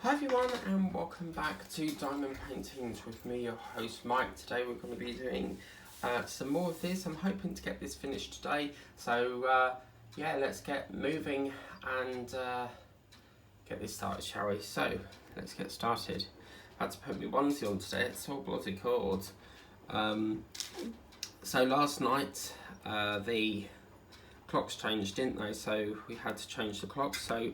Hi everyone and welcome back to Diamond Paintings with me, your host Mike. Today we're going to be doing some more of this. I'm hoping to get this finished today. So yeah, let's get moving and get this started, shall we? So let's get started. I had to put my onesie on today, it's all bloody cold. So last night the clocks changed, didn't they? So we had to change the clock. So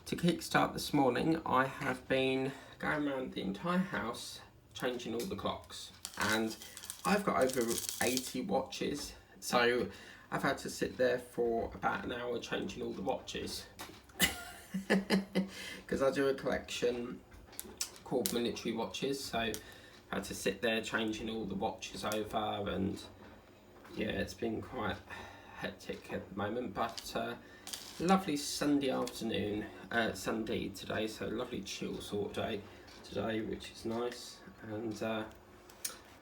to kickstart this morning, I have been going around the entire house changing all the clocks, and I've got over 80 watches, so I've had to sit there for about an hour changing all the watches because I do a collection called military watches, so I had to sit there changing all the watches over, and yeah, it's been quite hectic at the moment, but lovely Sunday afternoon, Sunday today, so lovely chill sort of day today, which is nice, and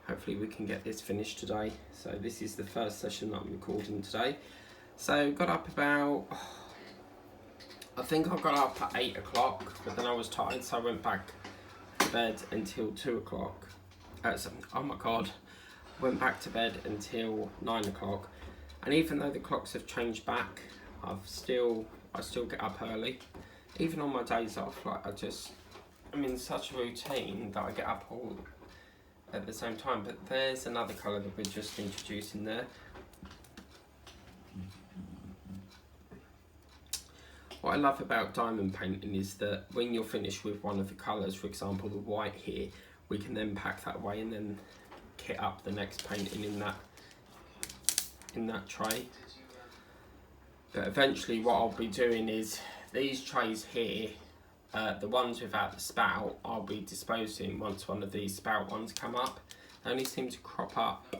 hopefully we can get this finished today. So this is the first session that I'm recording today. So got up about, I think I got up at 8 o'clock, but then I was tired, so I went back to bed until 2 o'clock. Oh my god, went back to bed until 9 o'clock, and even though the clocks have changed back, I still get up early, even on my days off. Like I'm in such a routine that I get up all at the same time. But there's another colour that we're just introducing there. What I love about diamond painting is that when you're finished with one of the colours, for example the white here, we can then pack that away and then kit up the next painting in that tray. But eventually what I'll be doing is these trays here, the ones without the spout, I'll be disposing once one of these spout ones come up. They only seem to crop up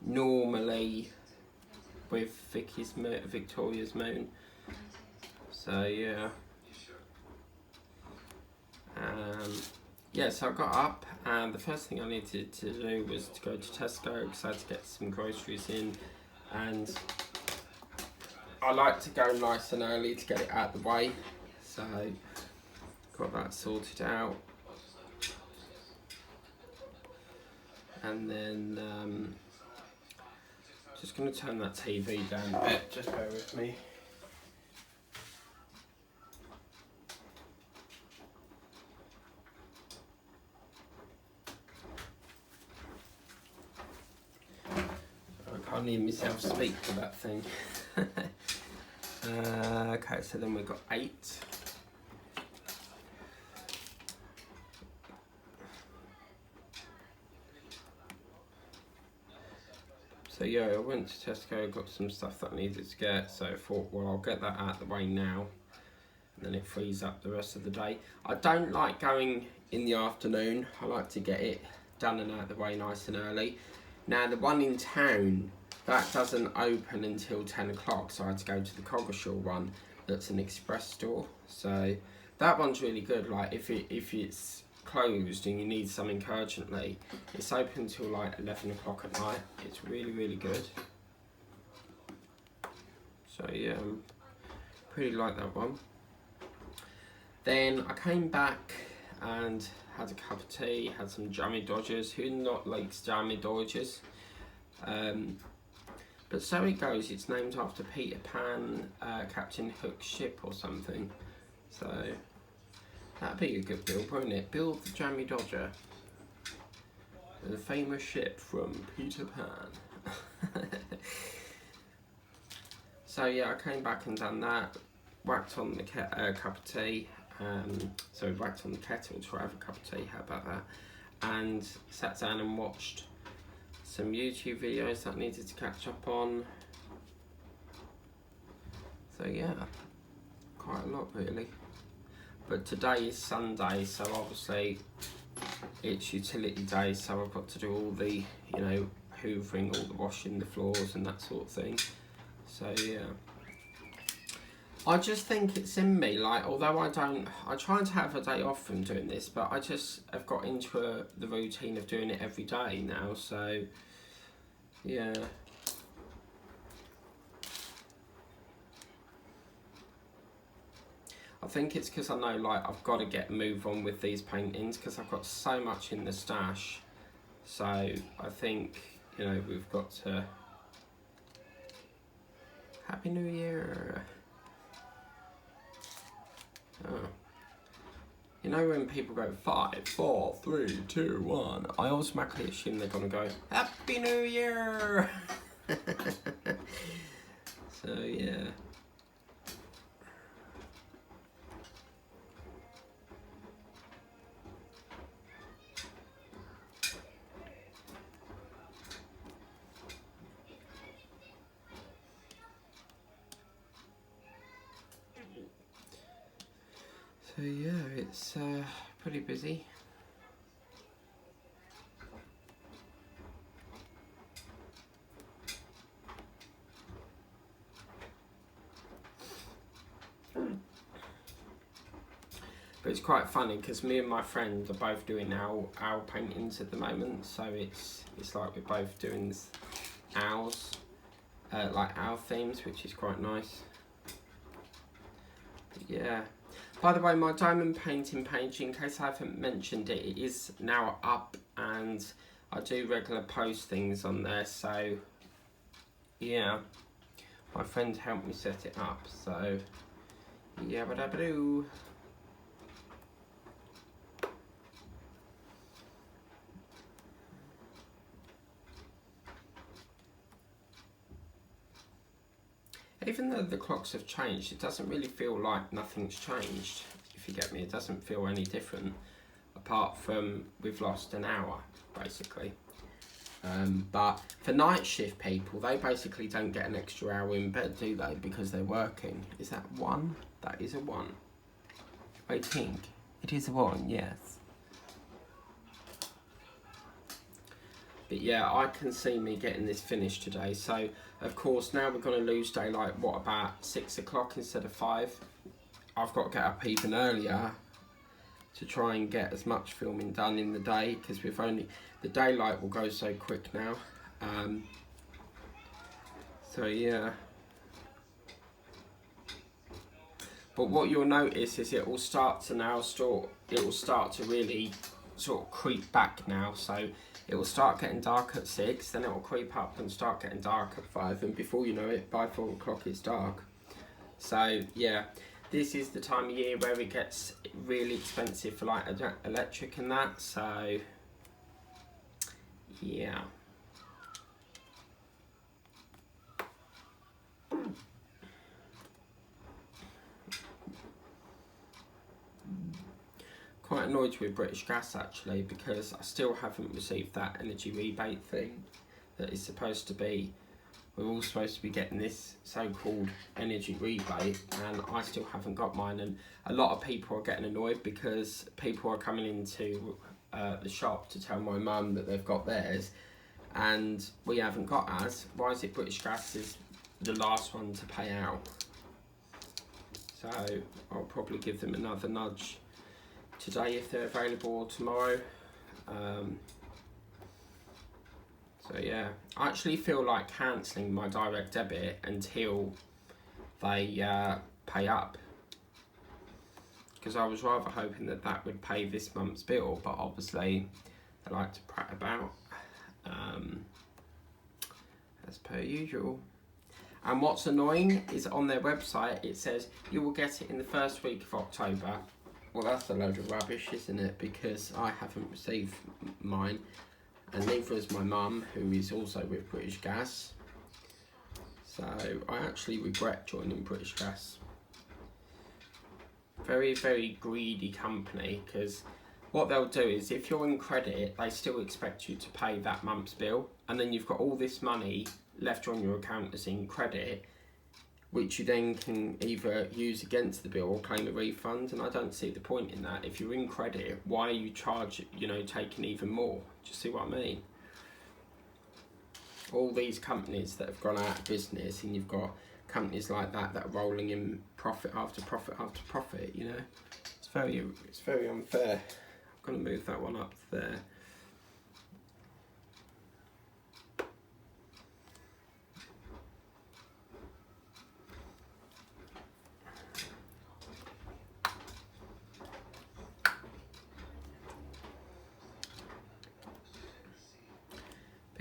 normally with Victoria's Moon. So yeah. Yeah, so I got up and the first thing I needed to do was to go to Tesco because I had to get some groceries in. And I like to go nice and early to get it out of the way, so got that sorted out, and then just going to turn that TV down a bit, just bear with me. I can't even myself speak to that thing. Okay, so then we've got 8. So yeah, I went to Tesco, got some stuff that I needed to get, so I thought, well, I'll get that out of the way now, and then it frees up the rest of the day. I don't like going in the afternoon, I like to get it done and out of the way nice and early. Now the one in town, that doesn't open until 10 o'clock, so I had to go to the Coggeshall one that's an express store. So that one's really good. Like if it's closed and you need something urgently, it's open till like 11 o'clock at night. It's really, really good. So yeah, pretty like that one. Then I came back and had a cup of tea, had some jammy dodgers. Who not likes jammy dodgers? But so it goes, it's named after Peter Pan, Captain Hook's ship or something. So that'd be a good build, wouldn't it? Build the Jammy Dodger, the famous ship from Peter Pan. So yeah, I came back and done that, whacked on the cup of tea, so whacked on the kettle to have a cup of tea, how about that? And sat down and watched some YouTube videos that I needed to catch up on. So yeah, quite a lot really. But today is Sunday, so obviously it's utility day, so I've got to do all the, hoovering, all the washing the floors and that sort of thing. So yeah, I just think it's in me, like, although I try to have a day off from doing this, but I just have got into the routine of doing it every day now, so yeah. I think it's because I know like I've got to get a move on with these paintings because I've got so much in the stash. So I think, you know, we've got to... Happy New Year! Oh. You know when people go 5, 4, 3, 2, 1, I automatically assume they're gonna go Happy New Year! So yeah. So yeah, it's pretty busy. But it's quite funny because me and my friend are both doing owl paintings at the moment. So it's like we're both doing owls, like owl themes, which is quite nice. But yeah. By the way, my diamond painting page, in case I haven't mentioned it, it is now up, and I do regular post things on there. So yeah, my friend helped me set it up. So yeah, ba-da-ba-doo. Even though the clocks have changed, it doesn't really feel like nothing's changed, if you get me. It doesn't feel any different, apart from we've lost an hour, basically. But for night shift people, they basically don't get an extra hour in bed, do they? Because they're working. Is that 1? That is a 1. I think. It is a 1, yes. But yeah, I can see me getting this finished today. So, of course, now we're going to lose daylight, what, about 6 o'clock instead of 5? I've got to get up even earlier to try and get as much filming done in the day, because we've only... The daylight will go so quick now. So, yeah. But what you'll notice is it will start to really sort of creep back now. So it will start getting dark at 6, then it will creep up and start getting dark at 5, and before you know it, by 4 o'clock it's dark. So yeah, this is the time of year where it gets really expensive for like electric and that. So yeah. Quite annoyed with British Gas actually, because I still haven't received that energy rebate thing that is supposed to be. We're all supposed to be getting this so-called energy rebate, and I still haven't got mine. And a lot of people are getting annoyed because people are coming into the shop to tell my mum that they've got theirs, and we haven't got ours. Why is it British Gas is the last one to pay out? So I'll probably give them another nudge today if they're available, or tomorrow. So yeah, I actually feel like cancelling my direct debit until they pay up, because I was rather hoping that that would pay this month's bill, but obviously they like to prat about, as per usual. And what's annoying is on their website it says you will get it in the first week of October. Well, that's a load of rubbish, isn't it? Because I haven't received mine, and neither has my mum, who is also with British Gas. So I actually regret joining British Gas. Very, very greedy company, because what they'll do is if you're in credit, they still expect you to pay that month's bill, and then you've got all this money left on your account as in credit, which you then can either use against the bill or claim a refund. And I don't see the point in that. If you're in credit, why are you taking even more? Do you see what I mean? All these companies that have gone out of business, and you've got companies like that that are rolling in profit after profit after profit, you know? It's very unfair. I'm going to move that one up there.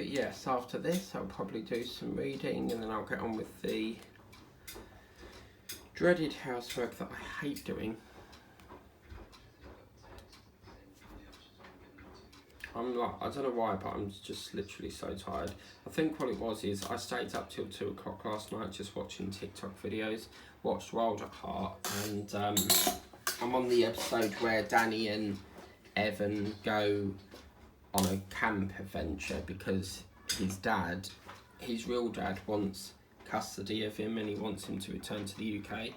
yes, after this I'll probably do some reading and then I'll get on with the dreaded housework that I hate doing. I'm like, I don't know why, but I'm just literally so tired. I think what it was is I stayed up till 2 o'clock last night just watching TikTok videos, watched Wild at Heart, and I'm on the episode where Danny and Evan go on a camp adventure because his dad, his real dad, wants custody of him and he wants him to return to the UK.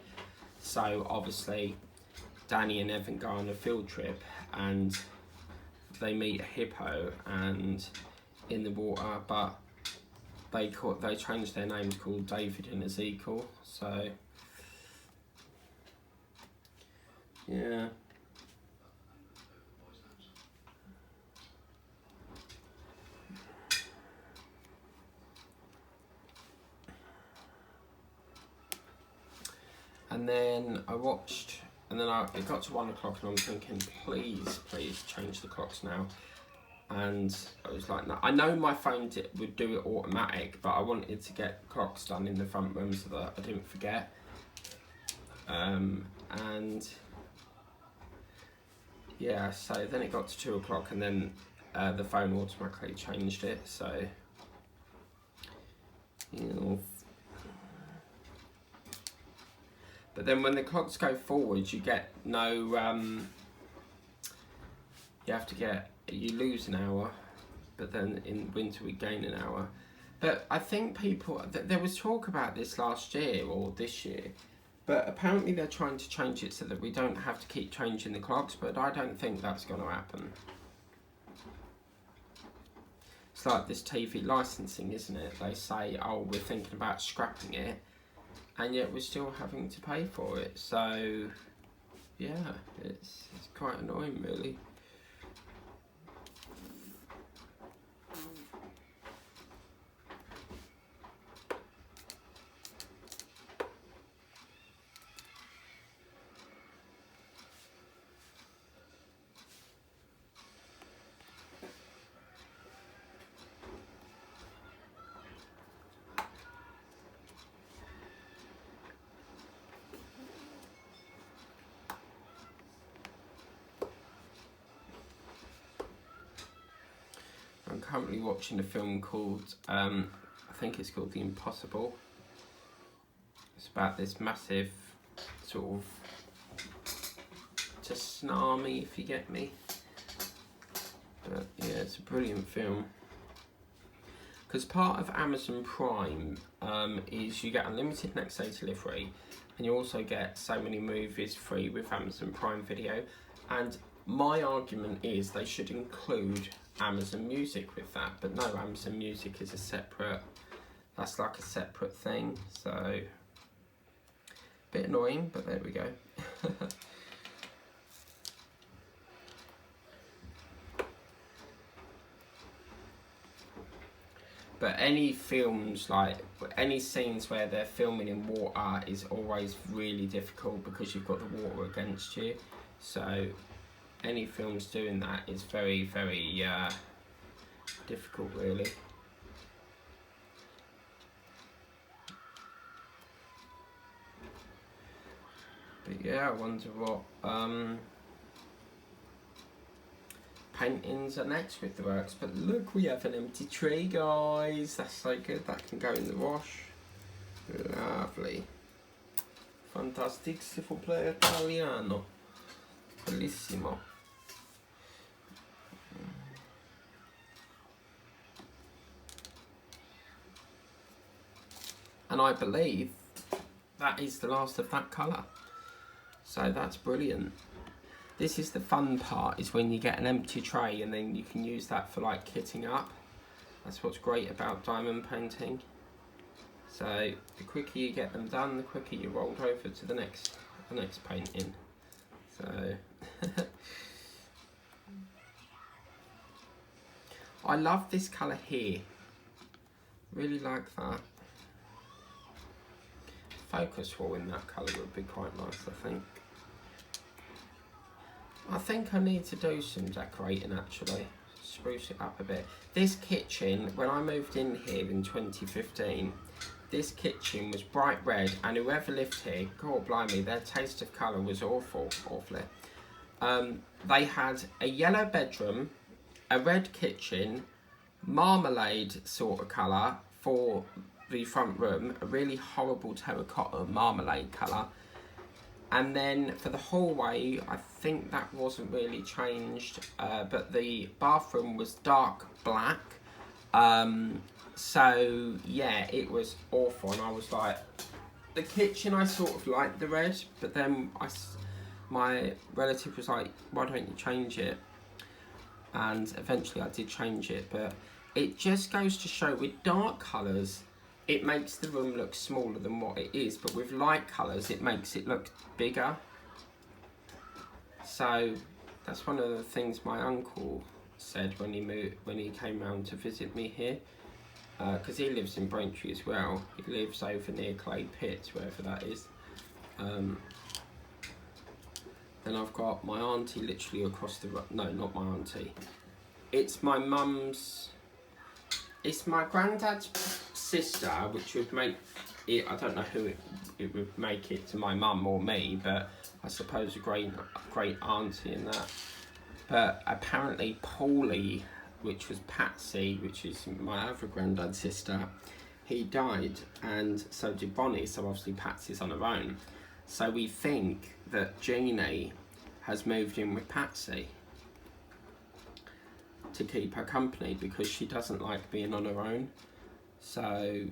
So obviously Danny and Evan go on a field trip and they meet a hippo and in the water, but they changed their names, called David and Ezekiel. So yeah. And then I watched, and then it got to 1 o'clock and I'm thinking, please change the clocks now. And I was like, no, I know my phone would do it automatic, but I wanted to get clocks done in the front room so that I didn't forget. And yeah, so then it got to 2 o'clock and then the phone automatically changed it, so, you know. But then when the clocks go forward, you get no, you lose an hour, but then in winter we gain an hour. But I think there was talk about this last year or this year, but apparently they're trying to change it so that we don't have to keep changing the clocks, but I don't think that's going to happen. It's like this TV licensing, isn't it? They say, oh, we're thinking about scrapping it, and yet we're still having to pay for it. So yeah, it's quite annoying, really. I'm currently watching a film called, I think it's called The Impossible. It's about this massive sort of tsunami, if you get me. But yeah, it's a brilliant film. Because part of Amazon Prime is you get unlimited next day delivery, and you also get so many movies free with Amazon Prime Video. And my argument is they should include Amazon Music with that, but no, Amazon Music is that's like a separate thing, so a bit annoying, but there we go. But any films, like any scenes where they're filming in water is always really difficult because you've got the water against you, so any films doing that is very, very difficult, really. But yeah, I wonder what paintings are next with the works. But look, we have an empty tray, guys. That's so good. That can go in the wash. Lovely. Fantastic, se può play italiano. Bellissimo. And I believe that is the last of that colour. So that's brilliant. This is the fun part, is when you get an empty tray and then you can use that for like kitting up. That's what's great about diamond painting. So the quicker you get them done, the quicker you roll over to the next painting. So I love this colour here. Really like that. Focus wall in that colour would be quite nice, I think. I think I need to do some decorating actually. spruce it up a bit. This kitchen, when I moved in here in 2015, this kitchen was bright red, and whoever lived here, God blimey, their taste of colour was awfully. They had a yellow bedroom, a red kitchen, marmalade sort of colour for the front room, a really horrible terracotta marmalade colour. And then for the hallway, I think that wasn't really changed, but the bathroom was dark black. So yeah, it was awful, and I was like, the kitchen I sort of liked the red, but then my relative was like, why don't you change it? And eventually I did change it, but it just goes to show with dark colours, it makes the room look smaller than what it is, but with light colours it makes it look bigger. So that's one of the things my uncle said when he came round to visit me here, because he lives in Braintree as well. He lives over near Clay Pit, wherever that is. And I've got my auntie literally across the road. No, not my auntie. It's my mum's. It's my granddad's sister, which would make it. I don't know who it would make it to my mum or me, but I suppose a great auntie in that. But apparently Paulie, which was Patsy, which is my other granddad's sister, he died, and so did Bonnie. So obviously Patsy's on her own. So we think that Jeannie has moved in with Patsy to keep her company, because she doesn't like being on her own. So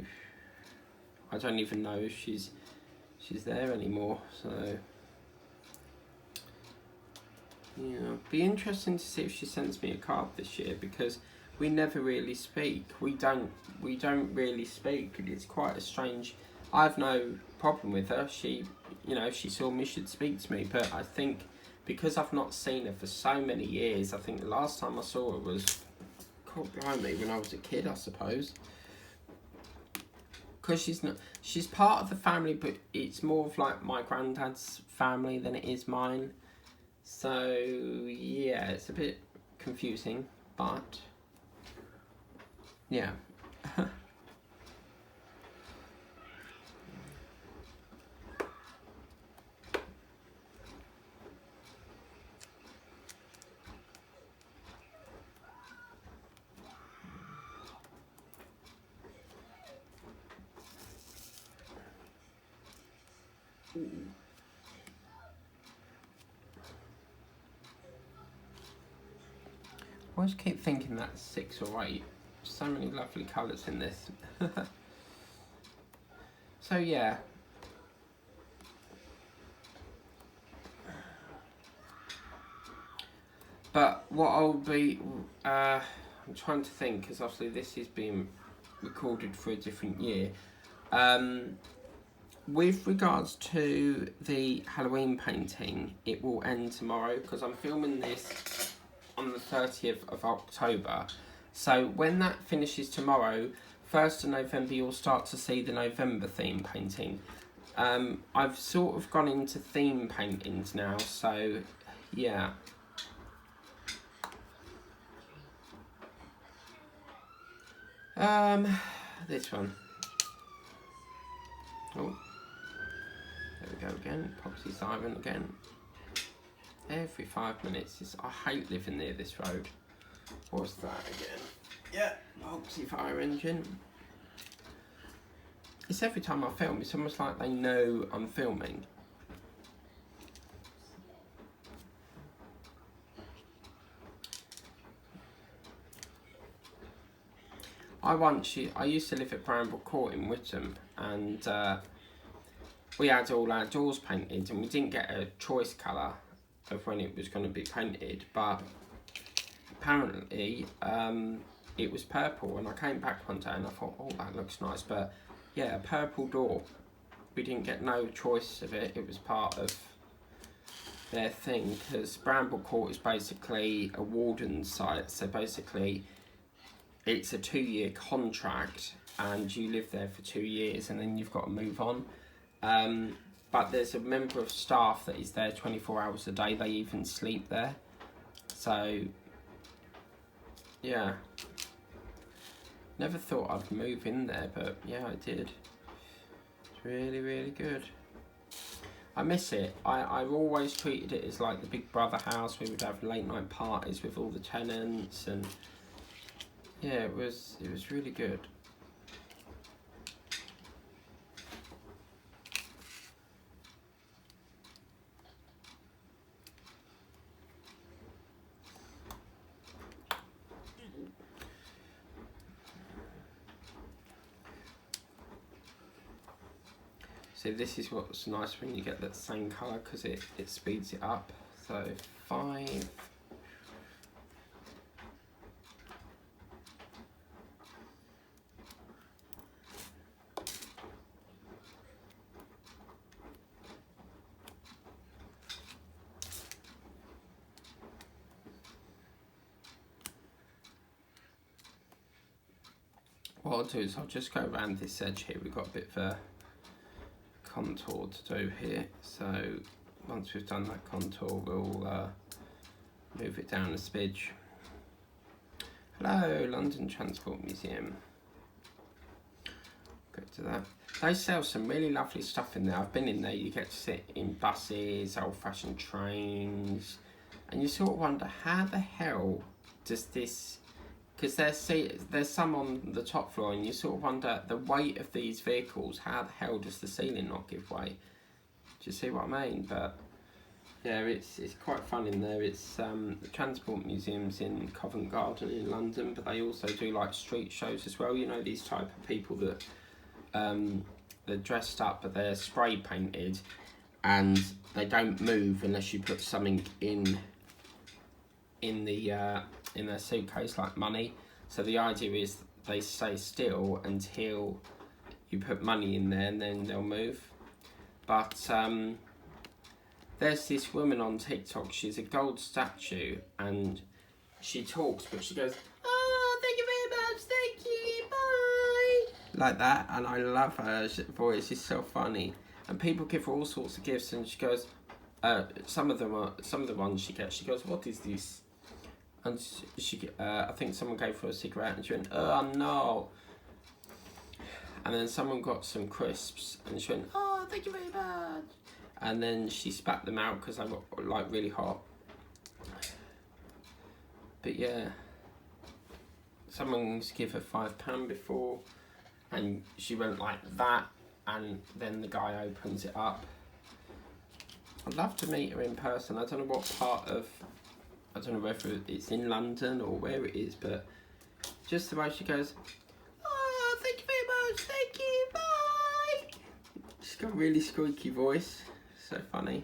I don't even know if she's there anymore. So yeah, be interesting to see if she sends me a card this year, because we never really speak. We don't really speak, and it's quite a strange. I have no problem with her. She, if she saw me, she'd speak to me. But I think because I've not seen her for so many years, I think the last time I saw her was, God blimey, when I was a kid, I suppose. Because she's part of the family, but it's more of like my granddad's family than it is mine. So yeah, it's a bit confusing, but yeah. I always keep thinking that's 6 or 8. So many lovely colours in this. So yeah. But what I'll be, I'm trying to think, because obviously this is being recorded for a different year. With regards to the Halloween painting, it will end tomorrow, because I'm filming this on the 30th of October. So when that finishes tomorrow, 1st of November, you'll start to see the November theme painting. I've sort of gone into theme paintings now, so yeah. This one. Oh, there we go again. Property siren again. Every 5 minutes. I hate living near this road. What's that again? Yeah, Proxy fire engine. It's every time I film, it's almost like they know I'm filming. I used to live at Bramble Court in Witham, and we had all our doors painted, and we didn't get a choice colour of when it was going to be painted, but apparently it was purple, and I came back one day and I thought, oh, that looks nice, but yeah, a purple door. We didn't get no choice of it. It was part of their thing, because Bramble Court is basically a warden's site, so basically it's a 2-year contract and you live there for 2 years and then you've got to move on. But there's a member of staff that is there 24 hours a day. They even sleep there. So yeah. Never thought I'd move in there, but yeah, I did. It's really, really good. I miss it. I've always treated it as like the Big Brother house. We would have late night parties with all the tenants, and yeah, it was really good. So this is what's nice when you get that same colour, because it speeds it up. So 5. What I'll do is I'll just go around this edge here. We've got a bit of a contour to do here. So once we've done that contour, we'll move it down a smidge. Hello, London Transport Museum. Go to that. They sell some really lovely stuff in there. I've been in there. You get to sit in buses, old-fashioned trains, and you sort of wonder, how the hell does this... Because there's some on the top floor, and you sort of wonder, the weight of these vehicles, how the hell does the ceiling not give way? Do you see what I mean? But yeah, it's quite fun in there. It's the Transport Museum's in Covent Garden in London, but they also do like street shows as well. You know, these type of people that they're dressed up, but they're spray painted, and they don't move unless you put something in their suitcase, like money. So the idea is they stay still until you put money in there, and then they'll move. But there's this woman on TikTok. She's a gold statue, and she talks, but she goes, "Oh, thank you very much, thank you, bye," like that. And I love her voice. It's so funny. And people give her all sorts of gifts, and she goes, some of the ones she gets, she goes, "What is this?" And I think someone gave her a cigarette, and she went, "Oh no." And then someone got some crisps, and she went, "Oh, thank you very much." And then she spat them out because they got like really hot. But yeah, someone used to give her £5 before, and she went like that, and then the guy opens it up. I'd love to meet her in person. I don't know what part of, I don't know whether it's in London or where it is, but just the way she goes, "Oh, thank you very much, thank you, bye." She's got a really squeaky voice, so funny.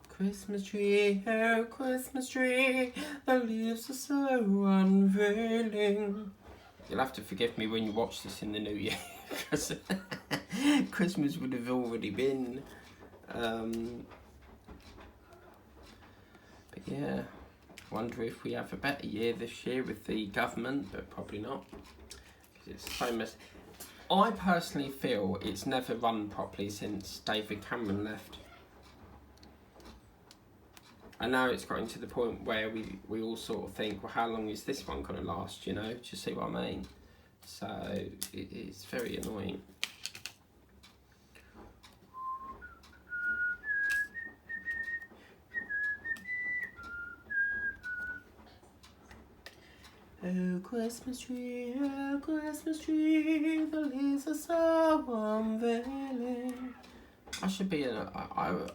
Christmas tree, oh Christmas tree, the leaves are so unveiling. You'll have to forgive me when you watch this in the new year, because Christmas would have already been. But yeah, wonder if we have a better year this year with the government, but probably not. It's so much. I personally feel it's never run properly since David Cameron left. And now it's gotten to the point where we all sort of think, well, how long is this one going to last, you know? Do you see what I mean? So it's very annoying. Oh, Christmas tree, the leaves are so unveiling. I should be in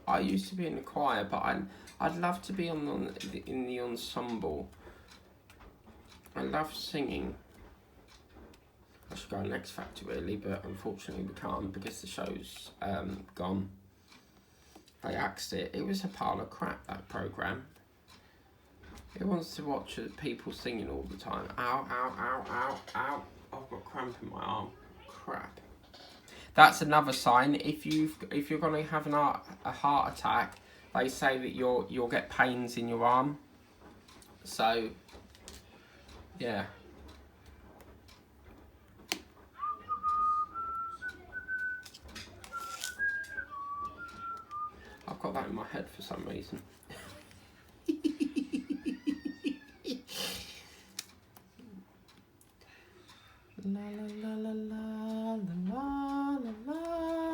I used to be in a choir, but I'd love to be in the ensemble. I love singing. I should go on X Factor really, but unfortunately we can't because the show's gone. They axed it. It was a pile of crap, that programme. Who wants to watch people singing all the time? Ow, ow, ow, ow, ow. I've got cramp in my arm. Crap. That's another sign. If you're going to have a heart attack, they say that you'll get pains in your arm. So, yeah. got that in my head for some reason. La la la la la la la la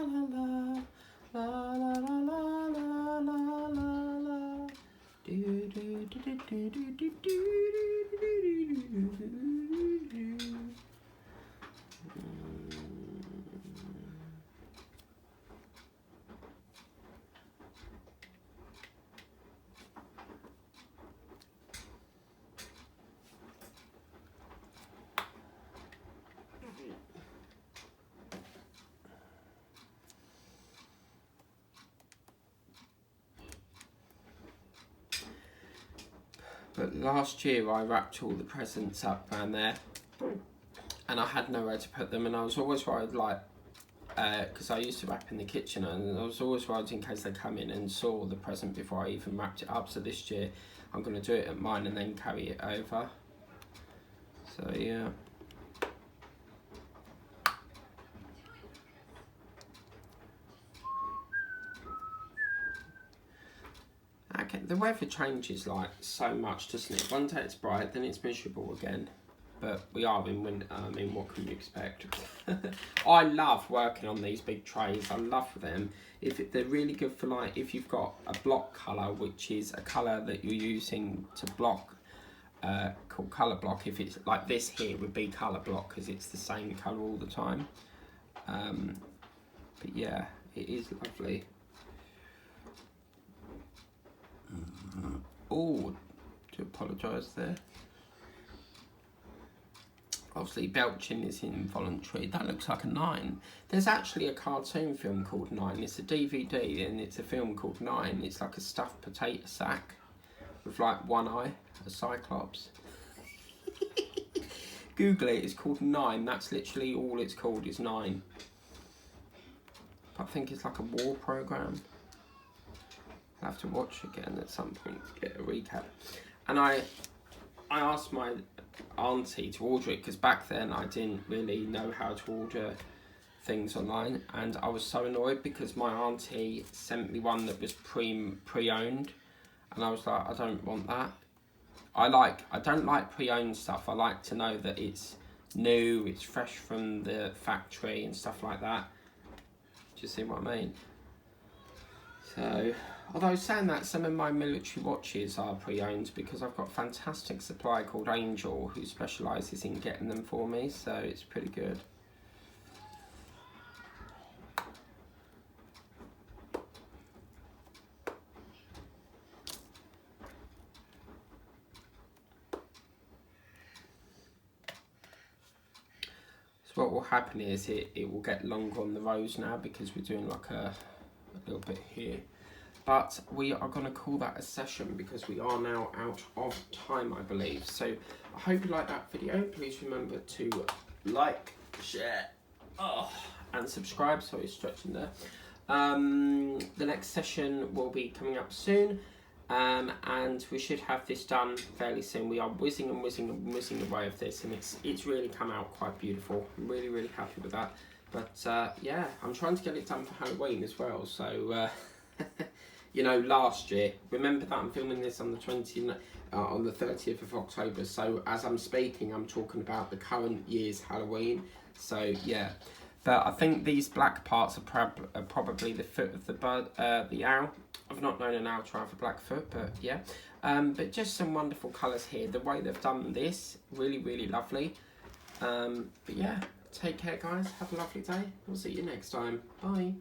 la la la la la la la la. Do do do do do do do do. But last year I wrapped all the presents up around there, and I had nowhere to put them, and I was always worried, like, because I used to wrap in the kitchen, and I was always worried in case they come in and saw the present before I even wrapped it up. So this year I'm going to do it at mine and then carry it over. So yeah. Okay, the weather changes like so much, doesn't it? One day it's bright, then it's miserable again. But we are in winter. I mean, what can you expect? I love working on these big trays. I love them. They're really good for, like, if you've got a block colour, which is a colour that you're using to block, called colour block. If it's like this here, would be colour block because it's the same colour all the time. But yeah, it is lovely. Oh, do apologise there. Obviously, belching is involuntary. That looks like a 9. There's actually a cartoon film called 9. It's a DVD and it's a film called 9. It's like a stuffed potato sack with like one eye, a cyclops. Google it, it's called 9. That's literally all it's called, is 9. I think it's like a war programme. I'll have to watch again at some point to get a recap. And I asked my auntie to order it because back then I didn't really know how to order things online, and I was so annoyed because my auntie sent me one that was pre-owned, and I was like, I don't want that. I don't like pre-owned stuff. I like to know that it's new, it's fresh from the factory and stuff like that. Do you see what I mean? So, although saying that, some of my military watches are pre-owned because I've got a fantastic supplier called Angel who specialises in getting them for me, so it's pretty good. So what will happen is it will get longer on the rows now because we're doing like a little bit here. But we are going to call that a session because we are now out of time, I believe. So I hope you liked that video. Please remember to like, share, and subscribe. Sorry, stretching there. The next session will be coming up soon. And we should have this done fairly soon. We are whizzing away of this, and it's really come out quite beautiful. I'm really, really happy with that. But yeah, I'm trying to get it done for Halloween as well. So you know, last year, remember that I'm filming this on the 30th of October. So as I'm speaking, I'm talking about the current year's Halloween. So yeah. But I think these black parts are probably the foot of the bird, the owl. I've not known an owl to have a black foot, but yeah. But just some wonderful colours here. The way they've done this, really, really lovely. But yeah, take care, guys. Have a lovely day. We'll see you next time. Bye.